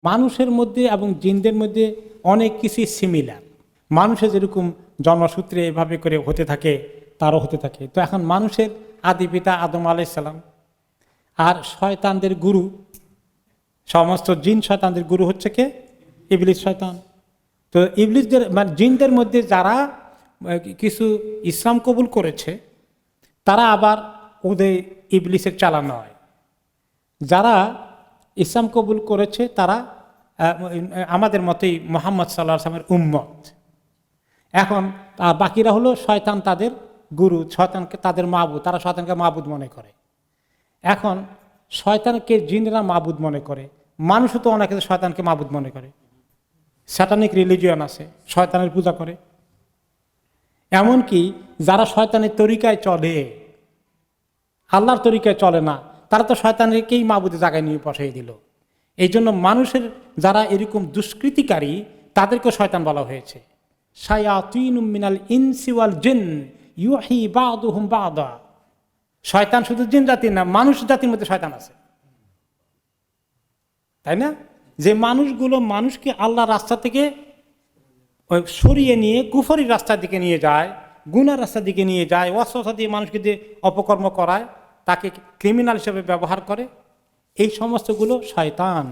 মানুষের মধ্যে এবং জিনদের মধ্যে অনেক কিছু সিমিলার। মানুষের যেরকম জন্মসূত্রে এভাবে করে হতে থাকে, তারও হতে থাকে। তো এখন মানুষের আদি পিতা আদম আলাইসাল্লাম, আর শয়তানদের গুরু, সমস্ত জিন শয়তানদের গুরু হচ্ছে কে? ইবলিস শয়তান। তো ইবলিসদের মানে জিনদের মধ্যে যারা কিছু ইসলাম কবুল করেছে, তারা আবার ওদের ইবলিসের চালানো হয়। যারা ইসলাম কবুল করেছে তারা আমাদের মতেই মুহাম্মদ সাল্লাল্লাহু আলাইহি ওয়াসাল্লামের উম্মত। এখন বাকিরা হলো শয়তান তাদের গুরু, শয়তানকে তাদের মাবুদ, তারা শয়তানকে মাবুদ মনে করে। এখন শয়তানকে জিনরা মাবুদ মনে করে, মানুষও তো অনেকে শয়তানকে মাবুদ মনে করে। স্যাটানিক রিলিজিয়ন আছে, শয়তানের পূজা করে। এমনকি যারা শয়তানের তরিকায় চলে, আল্লাহর তরিকায় চলে না, তারা তো শয়তানকেই মাবুদের জায়গায় নিয়ে বসাই দিল। এই জন্য মানুষের যারা এরকম দুষ্কৃতিকারী, তাদেরকে শয়তান বলা হয়েছে। শায়াতিনুম মিনাল ইনসি ওয়াল জিন ইউহি বা'দুহুম বা'দা। শয়তান শুধু জিন জাতির না, মানুষ জাতির মধ্যে শয়তান আছে, তাই না? যে মানুষগুলো মানুষকে আল্লাহর রাস্তা থেকে সরিয়ে নিয়ে কুফরির রাস্তার দিকে নিয়ে যায়, গুনার রাস্তার দিকে নিয়ে যায়, ওয়াসওয়াসা দিয়ে মানুষকে যে অপকর্ম করায়, তাকে ক্রিমিনাল হিসেবে ব্যবহার করে, এই সমস্তগুলো শয়তান।